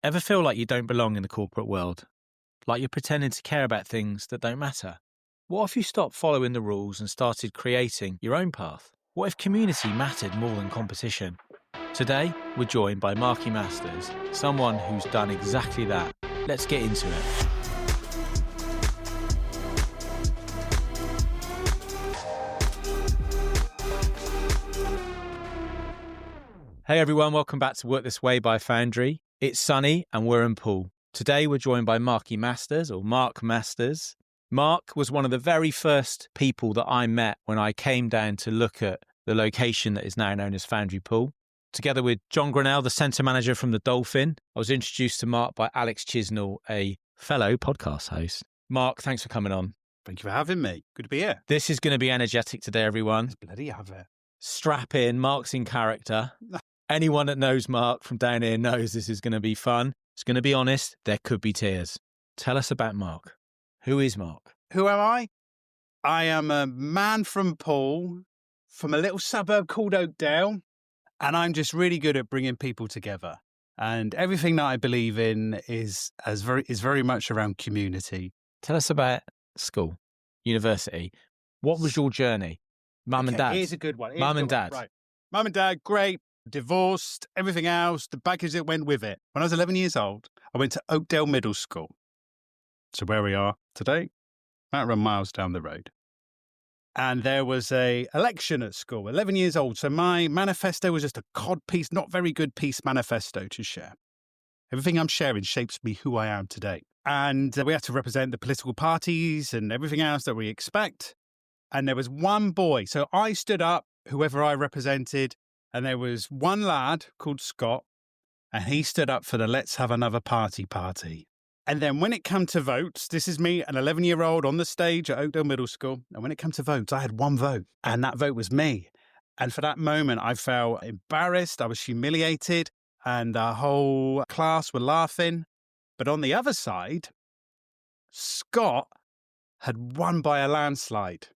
Ever feel like you don't belong in the corporate world? Like you're pretending to care about things that don't matter? What if you stopped following the rules and started creating your own path? What if community mattered more than competition? Today, we're joined by Marky Masters, someone who's done exactly that. Let's get into it. Hey everyone, welcome back to Work This Way by Foundry. It's sunny and we're in Poole. Today we're joined by Marky Masters, or Mark Masters. Mark was one of the very first people that I met when I came down to look at the location that is now known as Foundry Poole. Together with John Grinnell, the centre manager from the Dolphin, I was introduced to Mark by Alex Chisnell, a fellow podcast host. Mark, thanks for coming on. Thank you for having me. Good to be here. This is going to be energetic today, everyone. Let's bloody have it. Strap in, Mark's in character. Anyone that knows Mark from down here knows this is going to be fun. It's going to be honest. There could be tears. Tell us about Mark. Who is Mark? Who am I? I am a man from Poole, from a little suburb called Oakdale, and I'm just really good at bringing people together. And everything that I believe in is very much around community. Tell us about school, university. What was your journey? Mum and dad. Here's a good one. Mum and dad. Right. Mum and dad, great. Divorced, everything else, the baggage that went with it. When I was 11 years old, I went to Oakdale Middle School. So where we are today, about miles down the road. And there was a election at school, 11 years old. So my manifesto was just a codpiece, not very good piece manifesto to share. Everything I'm sharing shapes me who I am today. And we had to represent the political parties and everything else that we expect. And there was one boy. So I stood up, whoever I represented, and there was one lad called Scott, and he stood up for the Let's Have Another Party. And then when it came to votes, this is me, an 11-year-old on the stage at Oakdale Middle School. And when it came to votes, I had one vote, and that vote was me. And for that moment, I felt embarrassed. I was humiliated, and the whole class were laughing. But on the other side, Scott had won by a landslide.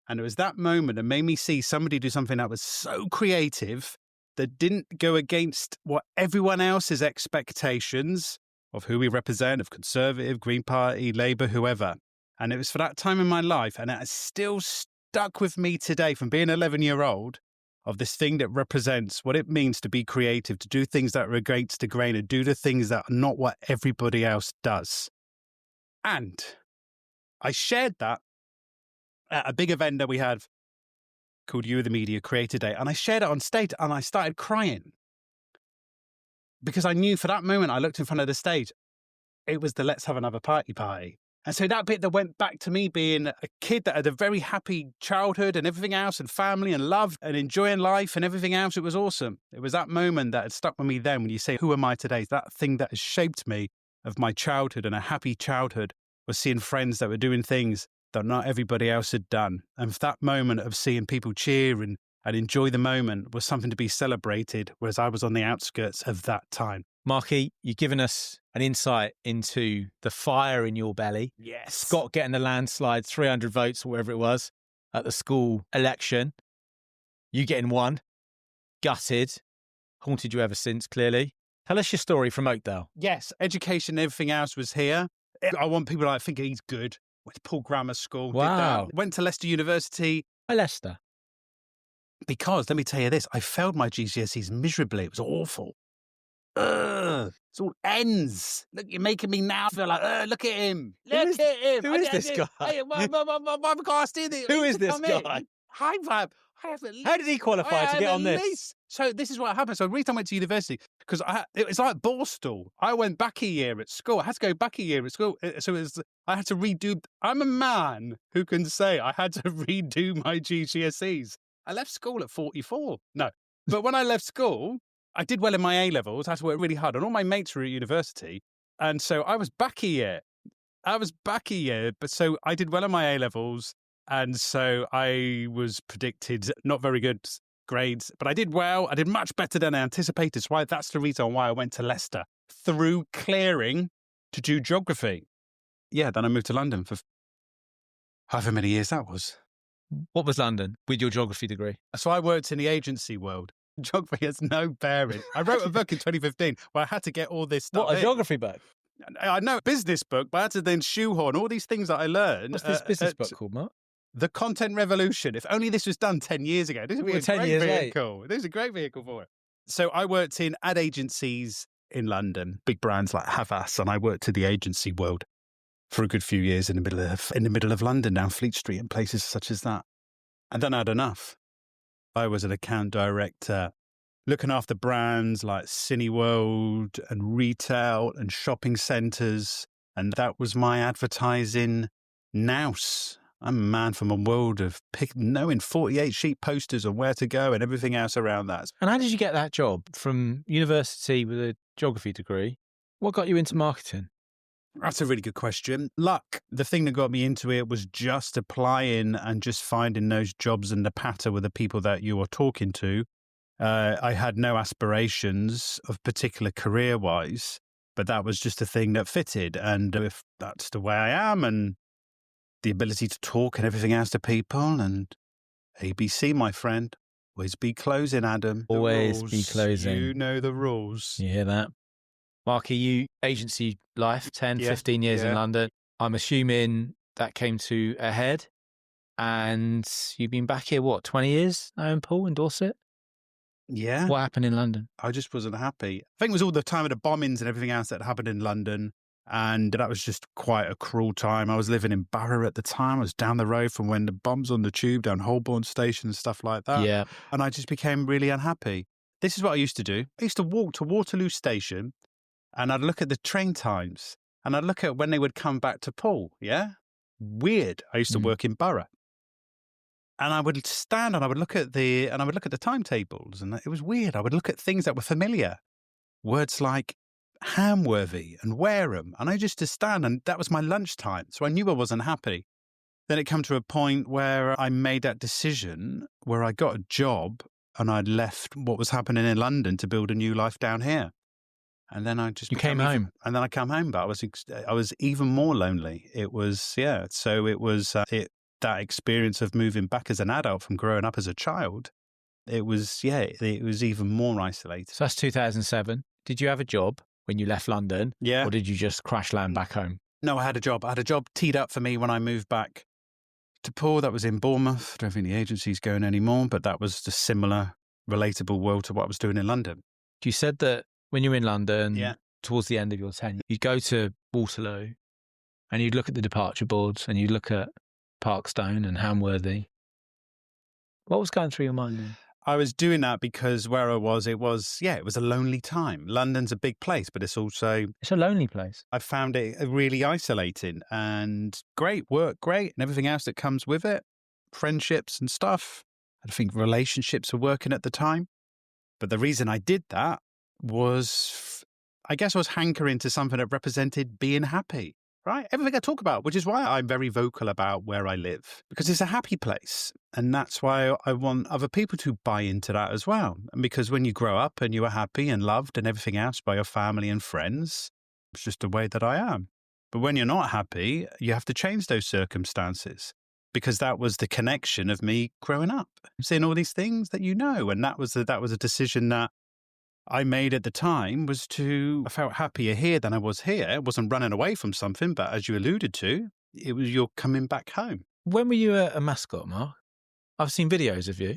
And it was that moment that made me see somebody do something that was so creative that didn't go against what everyone else's expectations of who we represent, of Conservative, Green Party, Labour, whoever. And it was for that time in my life, and it has still stuck with me today from being an 11-year-old, of this thing that represents what it means to be creative, to do things that are against the grain, and do the things that are not what everybody else does. And I shared that at a big event that we had called You Are the Media Creator Day. And I shared it on stage and I started crying. Because I knew for that moment, I looked in front of the stage, it was the Let's Have Another Party. And so that bit that went back to me being a kid that had a very happy childhood and everything else, and family and love and enjoying life and everything else, it was awesome. It was that moment that had stuck with me then when you say, who am I today? That thing that has shaped me of my childhood, and a happy childhood was seeing friends that were doing things that not everybody else had done. And that moment of seeing people cheer and enjoy the moment was something to be celebrated, whereas I was on the outskirts of that time. Marky, you've given us an insight into the fire in your belly. Yes. Scott getting the landslide, 300 votes, or whatever it was, at the school election. You getting one. Gutted. Haunted you ever since, clearly. Tell us your story from Oakdale. Yes. Education and everything else was here. I want people to think he's good. Went to Poole Grammar School. Wow. Did that. Went to Leicester University. By Leicester. Because, let me tell you this, I failed my GCSEs miserably. It was awful. It's all ends. Look, you're making me now feel like, look at him. Look at him. Who is this guy? Hey, Who is this guy? How did he qualify to get on this? So this is what happened. So the reason I went to university, because it was like Borstal. I went back a year at school. I had to go back a year at school. So I had to redo. I'm a man who can say I had to redo my GCSEs. I left school at 44. No. But when I left school, I did well in my A-levels. I had to work really hard. And all my mates were at university. And so I was back a year. But so I did well in my A-levels. And so I was predicted not very good grades, but I did well. I did much better than I anticipated. So that's the reason why I went to Leicester through clearing to do geography. Yeah, then I moved to London for however many years that was. What was London with your geography degree? So I worked in the agency world. Geography has no bearing. I wrote a book in 2015 where I had to get all this stuff. What, a geography book? I know, a business book, but I had to then shoehorn all these things that I learned. What's this business book called, Mark? The Content Revolution. If only this was done 10 years ago. This would be a 10 great years vehicle. This is a great vehicle for it. So I worked in ad agencies in London, big brands like Havas, and I worked in the agency world for a good few years in the middle of London, down Fleet Street and places such as that. And then I had enough. I was an account director looking after brands like Cineworld and retail and shopping centres. And that was my advertising nous. I'm a man from a world of knowing 48 sheet posters on where to go and everything else around that. And how did you get that job from university with a geography degree? What got you into marketing? That's a really good question. Luck. The thing that got me into it was just applying and just finding those jobs and the patter with the people that you are talking to. I had no aspirations of particular career-wise, but that was just a thing that fitted. And if that's the way I am and the ability to talk and everything else to people and ABC, my friend, always be closing, Adam. Always be closing. You know the rules. You hear that? Marky, you agency life, 10, 15 years in London. I'm assuming that came to a head and you've been back here, 20 years now in Poole, in Dorset? Yeah. What happened in London? I just wasn't happy. I think it was all the time of the bombings and everything else that happened in London. And that was just quite a cruel time. I was living in Borough at the time. I was down the road from when the bombs on the tube down Holborn Station and stuff like that. Yeah. And I just became really unhappy. This is what I used to do. I used to walk to Waterloo Station and I'd look at the train times and I'd look at when they would come back to Poole. Yeah. Weird. I used to work in Borough. And I would stand and I would look at the timetables and it was weird. I would look at things that were familiar. Words like Hamworthy and Wareham. And I just to stand and that was my lunchtime. So I knew I wasn't happy. Then it came to a point where I made that decision where I got a job and I'd left what was happening in London to build a new life down here. And then I just came home. And then I came home, but I was even more lonely. It was, so it was that experience of moving back as an adult from growing up as a child. It was even more isolated. So that's 2007. Did you have a job when you left London? Yeah. Or did you just crash land back home? No, I had a job. I had a job teed up for me when I moved back to Poole. That was in Bournemouth. I don't think the agency's going anymore, but that was a similar, relatable world to what I was doing in London. You said that when you were in London, towards the end of your tenure, you'd go to Waterloo and you'd look at the departure boards and you'd look at Parkstone and Hamworthy. What was going through your mind then? I was doing that because where I was, it was a lonely time. London's a big place, but it's a lonely place. I found it really isolating and great work, great, and everything else that comes with it, friendships and stuff. I think relationships were working at the time. But the reason I did that was, I guess I was hankering to something that represented being happy. Right? Everything I talk about, which is why I'm very vocal about where I live, because it's a happy place. And that's why I want other people to buy into that as well. And because when you grow up and you are happy and loved and everything else by your family and friends, it's just the way that I am. But when you're not happy, you have to change those circumstances because that was the connection of me growing up, seeing all these things that you know. And that was a decision that I made at the time I felt happier here than I was here. I wasn't running away from something, but as you alluded to, it was you're coming back home. When were you a mascot, Mark? I've seen videos of you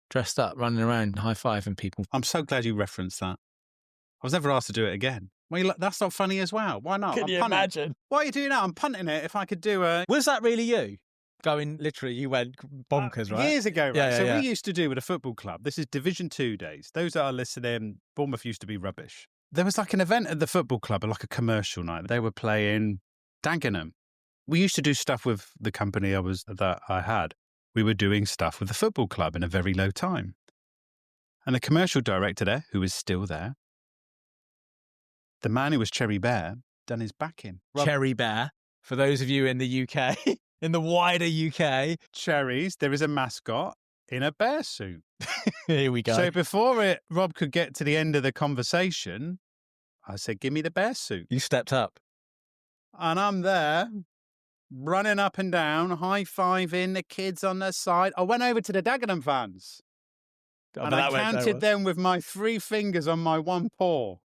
dressed up, running around, high-fiving people. I'm so glad you referenced that. I was never asked to do it again. Well, that's not funny as well. Why not? Can you imagine? Why are you doing that? I'm punting it if I could do a... Was that really you? You went bonkers, right? Years ago, right? Yeah, we used to do with a football club. This is Division 2 days. Those that are listening, Bournemouth used to be rubbish. There was like an event at the football club, like a commercial night. They were playing Dagenham. We used to do stuff with the company that I had. We were doing stuff with the football club in a very low time. And the commercial director there, who is still there, the man who was Cherry Bear, done his back in. Cherry Bear, for those of you in the UK... In the wider UK. Cherries, there is a mascot in a bear suit. Here we go. So before Rob could get to the end of the conversation, I said, give me the bear suit. You stepped up. And I'm there, running up and down, high-fiving the kids on the side. I went over to the Dagenham fans. And I counted them with my 3 fingers on my one paw.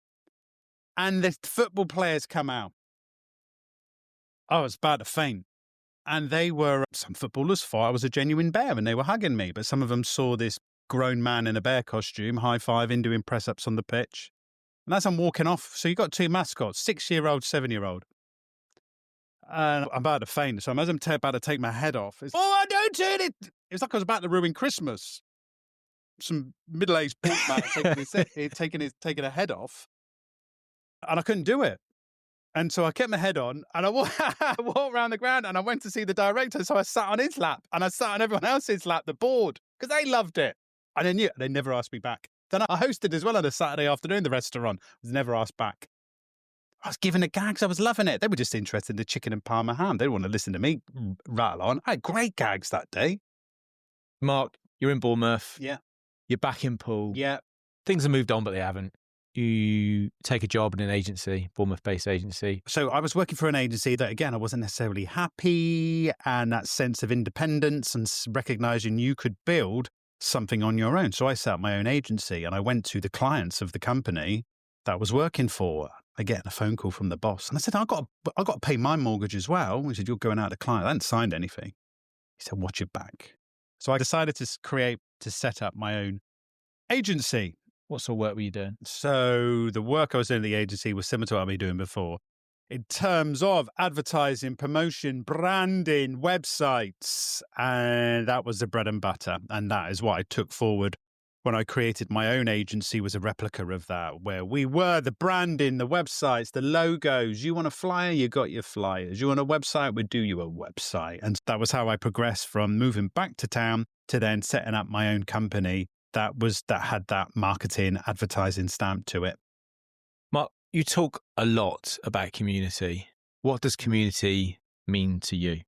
And the football players come out. I was about to faint. And they were, some footballers thought I was a genuine bear and they were hugging me. But some of them saw this grown man in a bear costume, high-fiving, doing press-ups on the pitch. And as I'm walking off, so you've got 2 mascots, 6-year-old, 7-year-old. And I'm about to faint. So as I'm about to take my head off, it's, I don't do it. It was like I was about to ruin Christmas. Some middle-aged punk man taking a head off. And I couldn't do it. And so I kept my head on and I walked around the ground and I went to see the director. So I sat on his lap and I sat on everyone else's lap, the board, because they loved it. And they never asked me back. Then I hosted as well on a Saturday afternoon, the restaurant. I was never asked back. I was giving the gags. I was loving it. They were just interested in the chicken and parma ham. They didn't want to listen to me rattle on. I had great gags that day. Mark, you're in Bournemouth. Yeah. You're back in Poole. Yeah. Things have moved on, but they haven't. You take a job in an agency, Bournemouth-based agency. So I was working for an agency that, again, I wasn't necessarily happy, and that sense of independence and recognizing you could build something on your own. So I set up my own agency and I went to the clients of the company that I was working for. I get a phone call from the boss and I said, I've got to pay my mortgage as well. He said, you're going out to client. I hadn't signed anything. He said, watch your back. So I decided to set up my own agency. What sort of work were you doing? So the work I was doing in the agency was similar to what I've been doing before. In terms of advertising, promotion, branding, websites, and that was the bread and butter. And that is what I took forward when I created my own agency, was a replica of that, where we were the branding, the websites, the logos. You want a flyer? You got your flyers. You want a website? We'd do you a website. And that was how I progressed from moving back to town to then setting up my own company that had that marketing, advertising stamp to it. Mark, you talk a lot about community. What does community mean to you?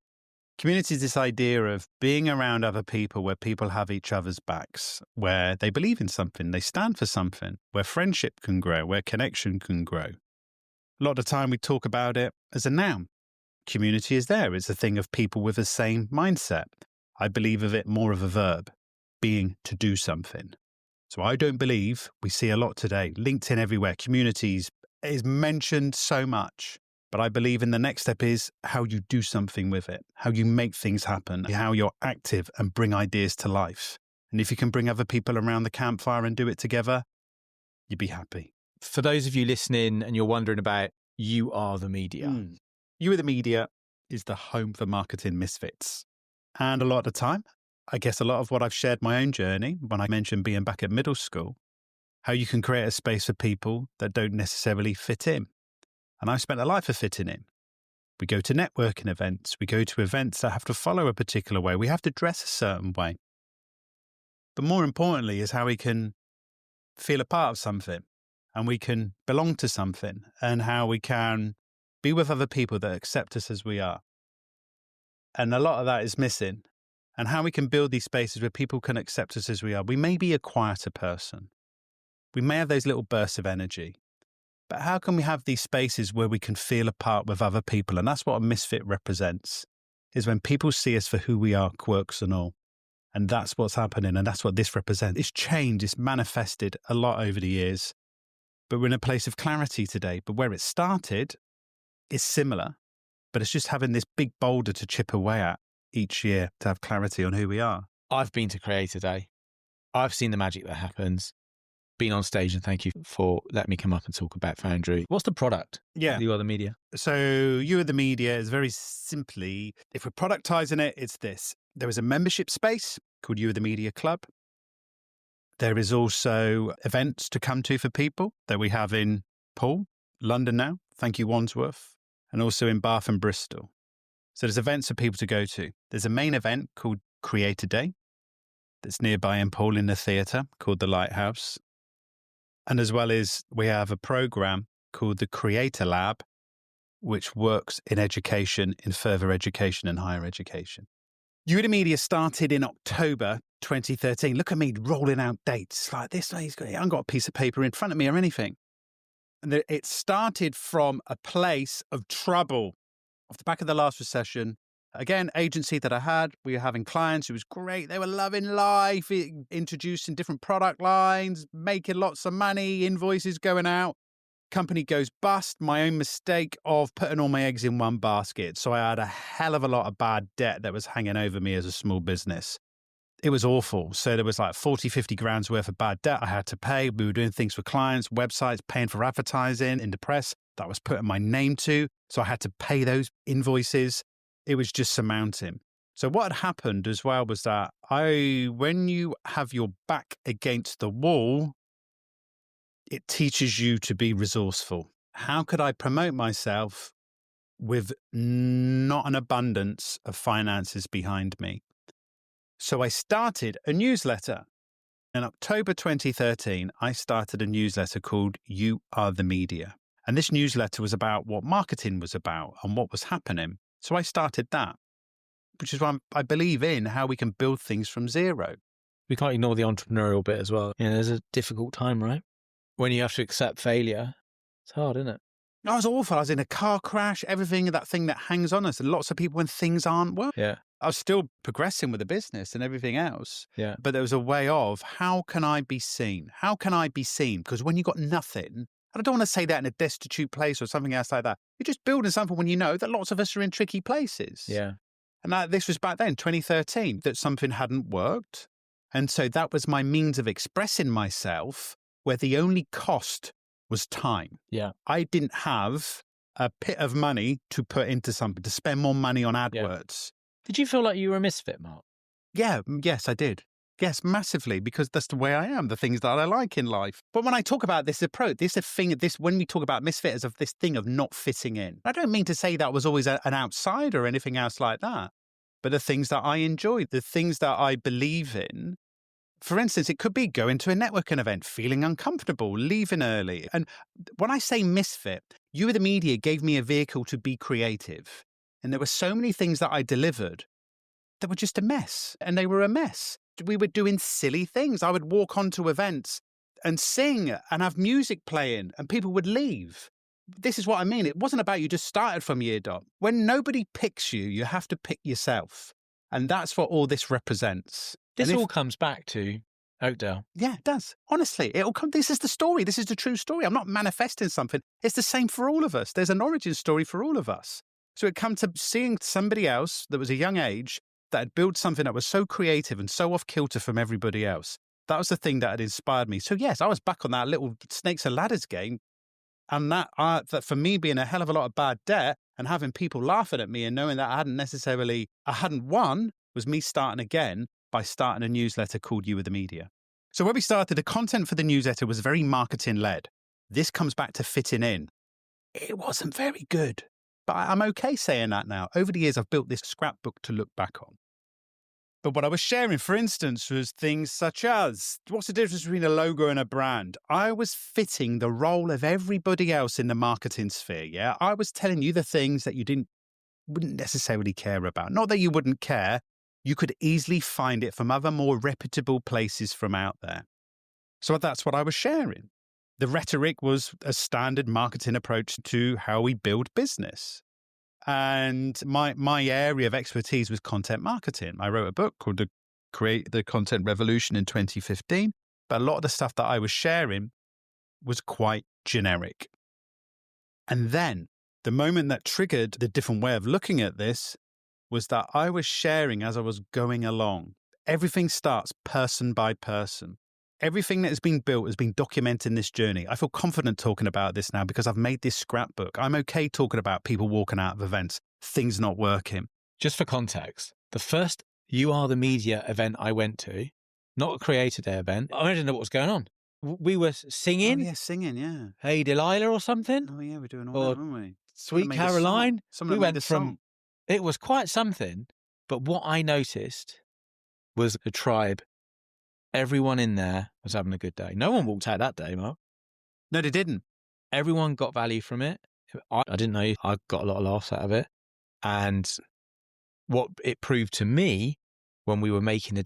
Community is this idea of being around other people where people have each other's backs, where they believe in something, they stand for something, where friendship can grow, where connection can grow. A lot of the time we talk about it as a noun. Community is there. It's a thing of people with the same mindset. I believe of it more of a verb, being to do something. So I don't believe we see a lot today. LinkedIn everywhere, communities is mentioned so much. But I believe in the next step is how you do something with it, how you make things happen, how you're active and bring ideas to life. And if you can bring other people around the campfire and do it together, you'd be happy. For those of you listening and you're wondering about You Are the Media. You Are the Media is the home for marketing misfits. And a lot of the time, I guess a lot of what I've shared my own journey when I mentioned being back at middle school, how you can create a space for people that don't necessarily fit in. And I've spent a life of fitting in. We go to networking events. We go to events that have to follow a particular way. We have to dress a certain way. But more importantly is how we can feel a part of something and we can belong to something and how we can be with other people that accept us as we are. And a lot of that is missing. And how we can build these spaces where people can accept us as we are. We may be a quieter person. We may have those little bursts of energy. But how can we have these spaces where we can feel a part with other people? And that's what a misfit represents, is when people see us for who we are, quirks and all. And that's what's happening. And that's what this represents. It's changed. It's manifested a lot over the years. But we're in a place of clarity today. But where it started is similar. But it's just having this big boulder to chip away at each year to have clarity on who we are. I've been to Creator Day. I've seen the magic that happens. Been on stage, and thank you for letting me come up and talk about Foundry. What's the product? Yeah. You Are the Media. So You Are the Media is very simply, if we're productizing it, it's this. There is a membership space called You Are the Media Club. There is also events to come to for people that we have in Poole, London now. Thank you, Wandsworth. And also in Bath and Bristol. So there's events for people to go to. There's a main event called Creator Day that's nearby in Poole in the theatre called The Lighthouse. And as well as we have a program called the Creator Lab, which works in education, in further education and higher education. You Are the Media started in October 2013. Look at me rolling out dates like this. I haven't got a piece of paper in front of me or anything. And it started from a place of trouble. Off the back of the last recession, Again, agency that I had, we were having clients. It was great. They were loving life, introducing different product lines, making lots of money, invoices going out. Company goes bust. My own mistake of putting all my eggs in one basket. So I had a hell of a lot of bad debt that was hanging over me as a small business. It was awful. So there was like 40, 50 grand's worth of bad debt I had to pay. We were doing things for clients, websites, paying for advertising in the press that I was putting my name to. So I had to pay those invoices. It was just surmounting. So what had happened as well was that when you have your back against the wall, it teaches you to be resourceful. How could I promote myself with not an abundance of finances behind me? So I started a newsletter. In October 2013, I started a newsletter called You Are the Media. And this newsletter was about what marketing was about and what was happening. So I started that, which is why I believe in how we can build things from zero. We can't ignore the entrepreneurial bit as well. There's a difficult time, right? When you have to accept failure, it's hard, isn't it? It was awful. I was in a car crash, everything, that thing that hangs on us. And lots of people when things aren't well. Yeah. I was still progressing with the business and everything else. Yeah. But there was a way of, how can I be seen? How can I be seen? Because when you've got nothing, and I don't want to say that in a destitute place or something else like that. You're just building something when you know that lots of us are in tricky places. Yeah. And this was back then, 2013, that something hadn't worked. And so that was my means of expressing myself, where the only cost was time. Yeah. I didn't have a pit of money to put into something, to spend more money on AdWords. Did you feel like you were a misfit, Mark? Yes, I did. Yes, massively, because that's the way I am, the things that I like in life. But when I talk about this approach, when we talk about misfit as of this thing of not fitting in, I don't mean to say that I was always an outsider or anything else like that. But the things that I enjoy, the things that I believe in. For instance, it could be going to a networking event, feeling uncomfortable, leaving early. And when I say misfit, You Are the Media gave me a vehicle to be creative. And there were so many things that I delivered that were just a mess. And they were a mess. We were doing silly things. I would walk onto events and sing and have music playing and people would leave. This is what I mean. It wasn't about you just started from year dot. When nobody picks you, you have to pick yourself. And that's what all this represents. This all comes back to Oakdale. Yeah, it does. Honestly, it'll come. This is the story. This is the true story. I'm not manifesting something. It's the same for all of us. There's an origin story for all of us. So it comes to seeing somebody else that was a young age that had built something that was so creative and so off kilter from everybody else. That was the thing that had inspired me. So yes, I was back on that little snakes and ladders game. And that for me being a hell of a lot of bad debt and having people laughing at me and knowing that I hadn't won, was me starting again by starting a newsletter called You Are the Media. So when we started, the content for the newsletter was very marketing led. This comes back to fitting in. It wasn't very good, but I'm okay saying that now. Over the years, I've built this scrapbook to look back on. But what I was sharing, for instance, was things such as, what's the difference between a logo and a brand? I was fitting the role of everybody else in the marketing sphere, yeah? I was telling you the things that you wouldn't necessarily care about. Not that you wouldn't care. You could easily find it from other more reputable places from out there. So that's what I was sharing. The rhetoric was a standard marketing approach to how we build business. And my area of expertise was content marketing. I wrote a book called Create the Content Revolution in 2015. But a lot of the stuff that I was sharing was quite generic. And then the moment that triggered the different way of looking at this was that I was sharing as I was going along. Everything starts person by person. Everything that has been built has been documented in this journey. I feel confident talking about this now because I've made this scrapbook. I'm okay talking about people walking out of events, things not working. Just for context, the first You Are the Media event I went to, not a Creator Day event, I didn't know what was going on. We were singing. Oh, yeah, singing, yeah. Hey Delilah or something. Oh, yeah, we're doing all that, weren't we? Sweet Caroline. We went from. It was quite something, but what I noticed was a tribe. Everyone in there was having a good day. No one walked out that day, Mark. No, they didn't. Everyone got value from it. I didn't know. I got a lot of laughs out of it. And what it proved to me when we were making a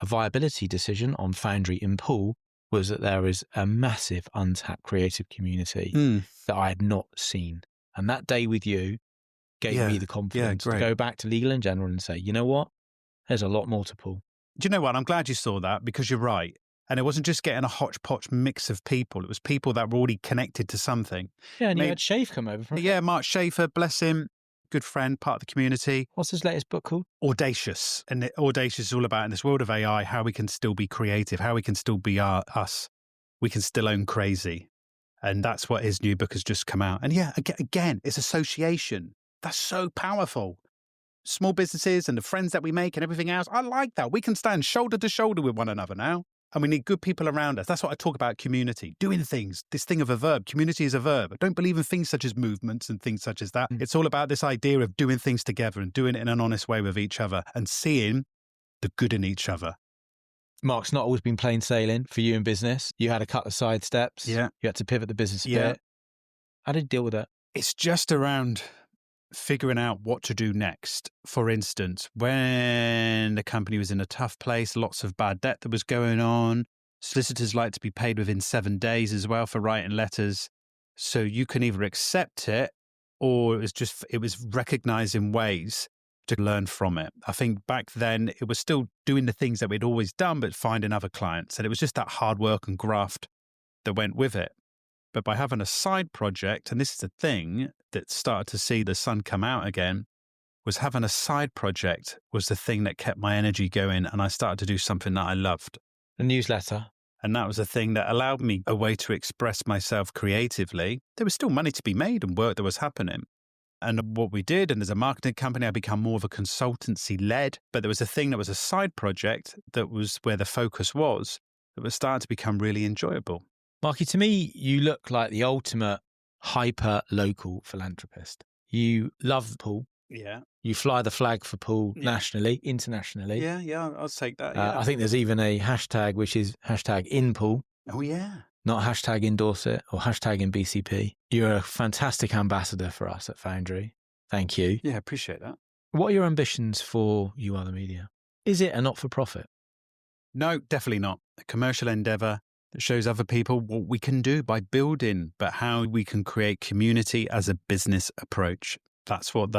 viability decision on Foundry in Poole, was that there is a massive untapped creative community that I had not seen. And that day with you gave me the confidence to great. go back to Legal & General and say, you know what? There's a lot more to Poole. Do you know what? I'm glad you saw that, because you're right. And it wasn't just getting a hodgepodge mix of people. It was people that were already connected to something. Yeah, and you had Shafe come over from... Yeah, Mark Schaefer, bless him, good friend, part of the community. What's his latest book called? Audacious. And Audacious is all about, in this world of AI, how we can still be creative, how we can still be us. We can still own crazy. And that's what his new book has just come out. And yeah, again, it's association. That's so powerful. Small businesses and the friends that we make and everything else. I like that. We can stand shoulder to shoulder with one another now. And we need good people around us. That's what I talk about community. Doing things. This thing of a verb. Community is a verb. I don't believe in things such as movements and things such as that. It's all about this idea of doing things together and doing it in an honest way with each other and seeing the good in each other. Mark's not always been plain sailing for you in business. You had a couple of side steps. Yeah. You had to pivot the business a bit. How did you deal with that? It's just around figuring out what to do next. For instance, when the company was in a tough place, lots of bad debt that was going on, solicitors like to be paid within 7 days as well for writing letters. So you can either accept it, or it was recognizing ways to learn from it. I think back then it was still doing the things that we'd always done, but finding other clients. And it was just that hard work and graft that went with it. But by having a side project, and this is the thing that started to see the sun come out again, was having a side project was the thing that kept my energy going. And I started to do something that I loved. A newsletter. And that was the thing that allowed me a way to express myself creatively. There was still money to be made and work that was happening. And what we did, and as a marketing company, I became more of a consultancy led, but there was a thing that was a side project that was where the focus was, that was starting to become really enjoyable. Marky, to me, you look like the ultimate hyper-local philanthropist. You love Poole. Yeah. You fly the flag for Poole nationally, internationally. Yeah, I'll take that. Yeah. I think there's even a hashtag, which is hashtag in Poole. Oh, yeah. Not hashtag endorse it or hashtag in BCP. You're a fantastic ambassador for us at Foundry. Thank you. Yeah, appreciate that. What are your ambitions for You Are the Media? Is it a not-for-profit? No, definitely not. A commercial endeavour that shows other people what we can do by building, but how we can create community as a business approach. That's what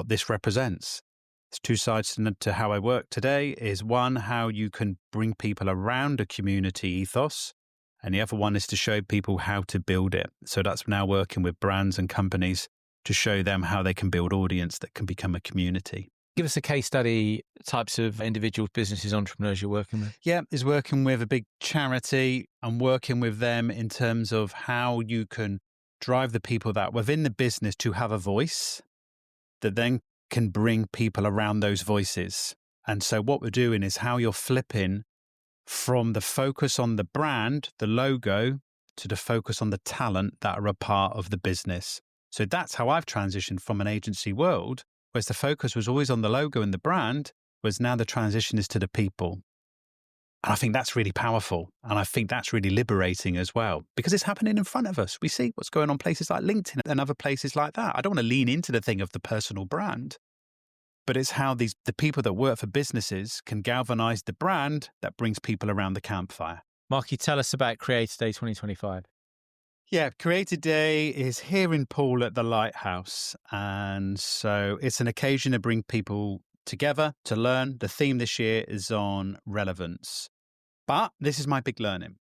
this represents. There's two sides to how I work today. Is one, how you can bring people around a community ethos, and the other one is to show people how to build it. So that's now working with brands and companies to show them how they can build audience that can become a community. Give us a case study, types of individuals, businesses, entrepreneurs you're working with. Yeah, is working with a big charity and working with them in terms of how you can drive the people that within the business to have a voice that then can bring people around those voices. And so what we're doing is how you're flipping from the focus on the brand, the logo, to the focus on the talent that are a part of the business. So that's how I've transitioned from an agency world, whereas the focus was always on the logo and the brand, whereas now the transition is to the people. And I think that's really powerful. And I think that's really liberating as well, because it's happening in front of us. We see what's going on places like LinkedIn and other places like that. I don't want to lean into the thing of the personal brand, but it's how the people that work for businesses can galvanize the brand that brings people around the campfire. Marky, tell us about Creator Day 2025. Yeah, Creator Day is here in Poole at the Lighthouse. And so it's an occasion to bring people together to learn. The theme this year is on relevance. But this is my big learning.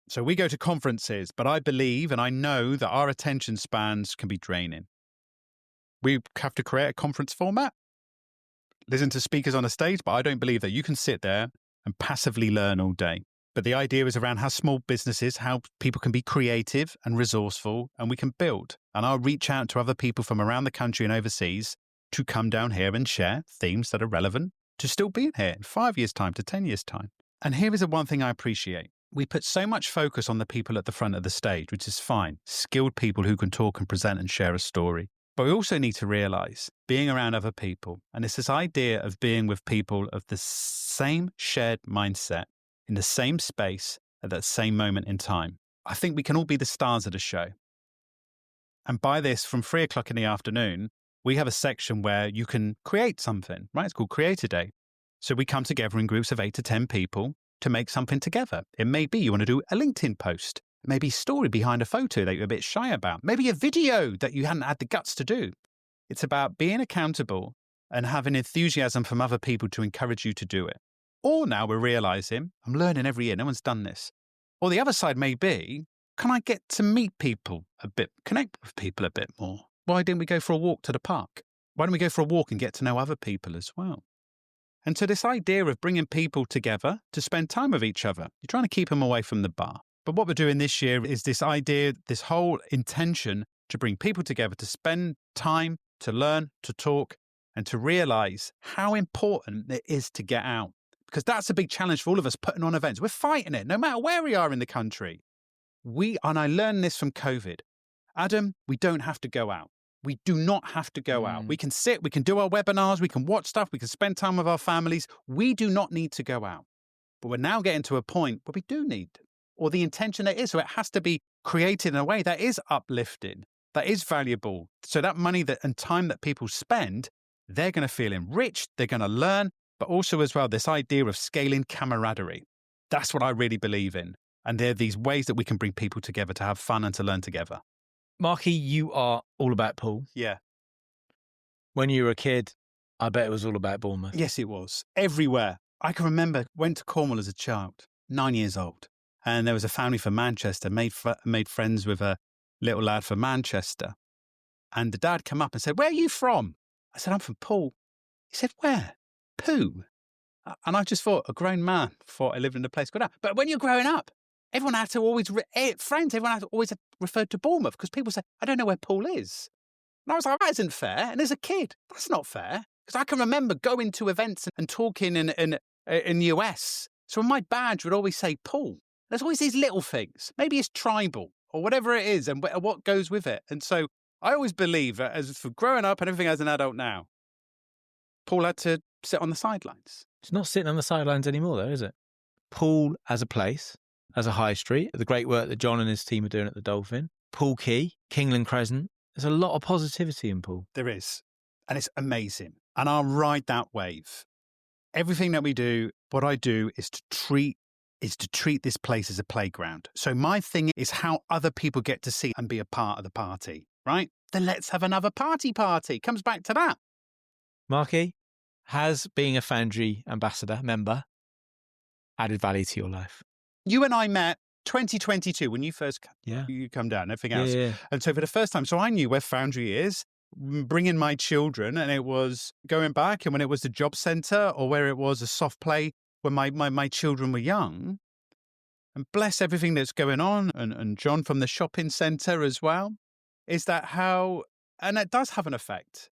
So we go to conferences, but I believe and I know that our attention spans can be draining. We have to create a conference format, listen to speakers on a stage, but I don't believe that you can sit there and passively learn all day. But the idea is around how small businesses, how people can be creative and resourceful, and we can build. And I'll reach out to other people from around the country and overseas to come down here and share themes that are relevant to still being here in 5 years' time to 10 years' time. And here is the one thing I appreciate. We put so much focus on the people at the front of the stage, which is fine, skilled people who can talk and present and share a story. But we also need to realize being around other people, and it's this idea of being with people of the same shared mindset in the same space at that same moment in time. I think we can all be the stars of the show. And by this, from 3 o'clock in the afternoon, we have a section where you can create something, right? It's called Creator Day. So we come together in groups of 8 to 10 people to make something together. It may be you want to do a LinkedIn post, maybe a story behind a photo that you're a bit shy about, maybe a video that you hadn't had the guts to do. It's about being accountable and having enthusiasm from other people to encourage you to do it. Or now we're realizing, I'm learning every year, no one's done this. Or the other side may be, can I get to meet people a bit, connect with people a bit more? Why didn't we go for a walk to the park? Why don't we go for a walk and get to know other people as well? And so this idea of bringing people together to spend time with each other, you're trying to keep them away from the bar. But what we're doing this year is this idea, this whole intention to bring people together to spend time, to learn, to talk, and to realize how important it is to get out. Because that's a big challenge for all of us putting on events. We're fighting it, no matter where we are in the country. And I learned this from COVID. Adam, we don't have to go out. We do not have to go out. We can sit, we can do our webinars, we can watch stuff, we can spend time with our families. We do not need to go out. But we're now getting to a point where we do need, or the intention there is, so it has to be created in a way that is uplifting, that is valuable. So that money and time that people spend, they're going to feel enriched, they're going to learn, but also as well, this idea of scaling camaraderie. That's what I really believe in. And there are these ways that we can bring people together to have fun and to learn together. Marky, you are all about Poole. Yeah. When you were a kid, I bet it was all about Bournemouth. Yes, it was. Everywhere. I can remember, went to Cornwall as a child, 9 years old. And there was a family from Manchester, made friends with a little lad from Manchester. And the dad came up and said, "Where are you from?" I said, "I'm from Poole." He said, "Where?" "Poole." And I just thought, a grown man, thought I lived in a place called that. But when you're growing up, everyone had to always, everyone had to always referred to Bournemouth because people say, "I don't know where Poole is." And I was like, that isn't fair. And as a kid, that's not fair. Because I can remember going to events and talking in the US. So my badge would always say Poole. There's always these little things. Maybe it's tribal or whatever it is and what goes with it. And so I always believe that as for growing up and everything as an adult now, Poole had to sit on the sidelines. It's not sitting on the sidelines anymore, though, is it? Poole as a place, as a high street, the great work that John and his team are doing at the Dolphin, Poole Quay, Kingland Crescent. There's a lot of positivity in Poole. There is. And it's amazing. And I'll ride that wave. Everything that we do, what I do is to treat this place as a playground. So my thing is how other people get to see and be a part of the party, right? Then let's have another party. Comes back to that. Marky, has being a Foundry ambassador, member, added value to your life? You and I met 2022 when you first you come down, everything else. Yeah. And so for the first time, so I knew where Foundry is, bringing my children, and it was going back and when it was the job centre or where it was a soft play when my children were young. And bless everything that's going on, and John from the shopping centre as well, is that how, and it does have an effect.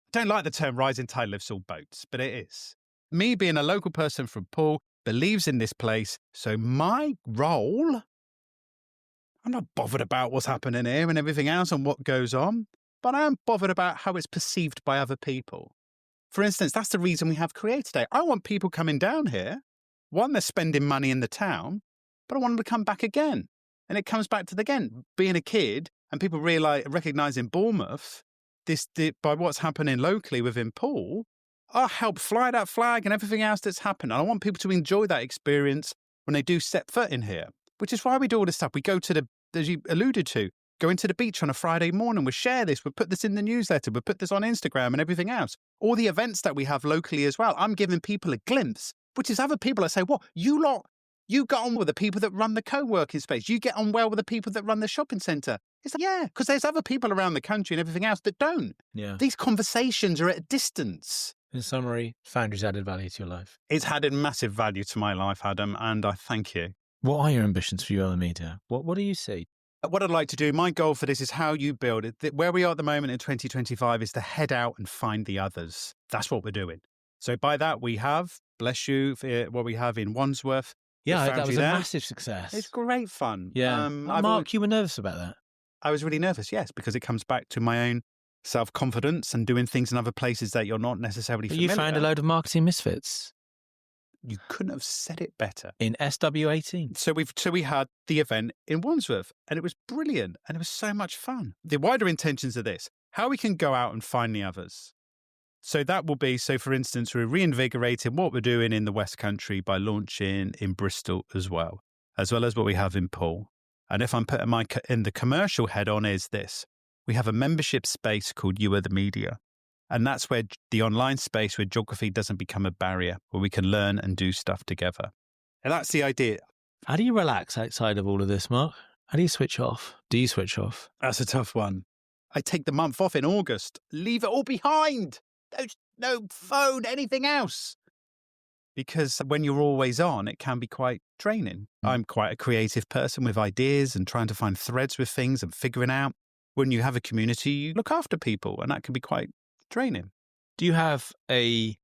I don't like the term rising tide lifts all boats, but it is. Me being a local person from Poole, believes in this place, so my role, I'm not bothered about what's happening here and everything else and what goes on, but I am bothered about how it's perceived by other people. For instance, that's the reason we have Creator Day. I want people coming down here. One, they're spending money in the town, but I want them to come back again. And it comes back to, again, being a kid and people recognising Bournemouth, by what's happening locally within Poole, I'll help fly that flag and everything else that's happened. And I want people to enjoy that experience when they do step foot in here, which is why we do all this stuff. We go to as you alluded to, go into the beach on a Friday morning. We share this. We put this in the newsletter. We put this on Instagram and everything else. All the events that we have locally as well. I'm giving people a glimpse, which is other people that say, "What, you lot, you get on with the people that run the co-working space. You get on well with the people that run the shopping centre." It's like, yeah, because there's other people around the country and everything else that don't. Yeah. These conversations are at a distance. In summary, Foundry's added value to your life. It's added massive value to my life, Adam, and I thank you. What are your ambitions for UL Media? What do you see? What I'd like to do, my goal for this is how you build it. Where we are at the moment in 2025 is to head out and find the others. That's what we're doing. So by that, we have, bless you, for what we have in Wandsworth. Yeah, that was a massive success. It's great fun. Yeah. Mark, you were nervous about that? I was really nervous, yes, because it comes back to my own self-confidence and doing things in other places that you're not necessarily familiar with. You found a load of marketing misfits. You couldn't have said it better. In SW18. So we had the event in Wandsworth and it was brilliant and it was so much fun. The wider intentions of this, how we can go out and find the others. So that will be, for instance, we're reinvigorating what we're doing in the West Country by launching in Bristol as well as what we have in Poole. And if I'm putting the commercial head on is this. We have a membership space called You Are the Media. And that's where the online space where geography doesn't become a barrier, where we can learn and do stuff together. And that's the idea. How do you relax outside of all of this, Mark? How do you switch off? Do you switch off? That's a tough one. I take the month off in August. Leave it all behind. No phone, anything else. Because when you're always on, it can be quite draining. I'm quite a creative person with ideas and trying to find threads with things and figuring out. When you have a community, you look after people, and that can be quite draining. Do you have a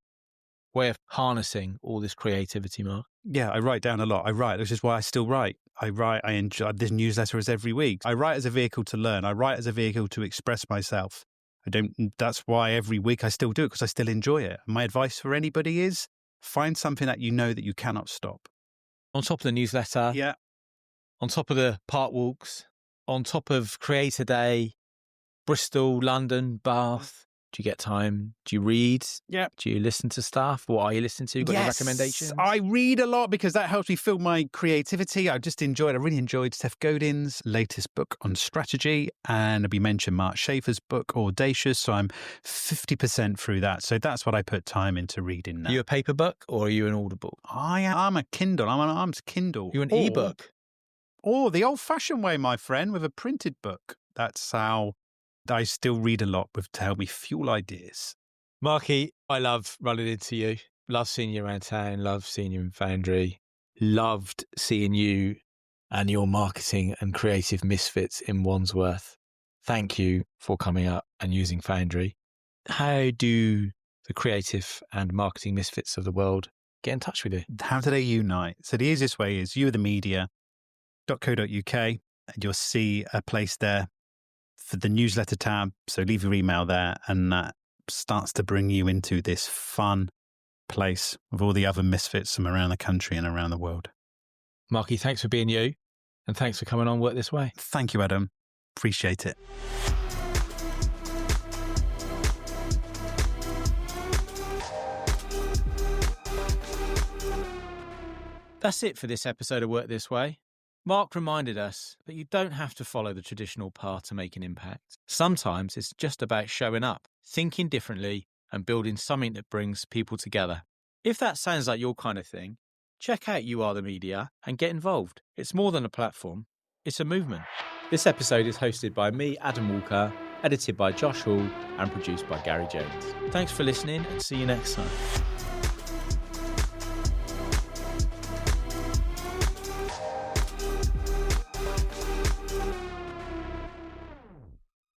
way of harnessing all this creativity, Mark? Yeah, I write down a lot. I write, which is why I still write. I enjoy this newsletter is every week. I write as a vehicle to learn. I write as a vehicle to express myself. That's why every week I still do it, because I still enjoy it. My advice for anybody is find something that you know that you cannot stop. On top of the newsletter. Yeah. On top of the park walks. On top of Creator Day, Bristol, London, Bath. Do you get time? Do you read? Yeah. Do you listen to stuff? What are you listening to? Got any recommendations? I read a lot because that helps me fill my creativity. I really enjoyed Seth Godin's latest book on strategy. And we mentioned Mark Schaefer's book, Audacious. So I'm 50% through that. So that's what I put time into reading now. Are you a paper book or are you an Audible? I'm a Kindle. I'm a Kindle. You're an ebook? Or the old-fashioned way, my friend, with a printed book. That's how I still read a lot to help me fuel ideas. Marky, I love running into you. Love seeing you around town. Love seeing you in Foundry. Loved seeing you and your marketing and creative misfits in Wandsworth. Thank you for coming up and using Foundry. How do the creative and marketing misfits of the world get in touch with you? How do they unite? So the easiest way is youarethemedia.co.uk, and you'll see a place there for the newsletter tab. So leave your email there, and that starts to bring you into this fun place with all the other misfits from around the country and around the world. Marky, thanks for being you, and thanks for coming on Work This Way. Thank you, Adam. Appreciate it. That's it for this episode of Work This Way. Mark reminded us that you don't have to follow the traditional path to make an impact. Sometimes it's just about showing up, thinking differently, and building something that brings people together. If that sounds like your kind of thing, check out You Are the Media and get involved. It's more than a platform, it's a movement. This episode is hosted by me, Adam Walker, edited by Josh Hall, and produced by Gary Jones. Thanks for listening, and see you next time.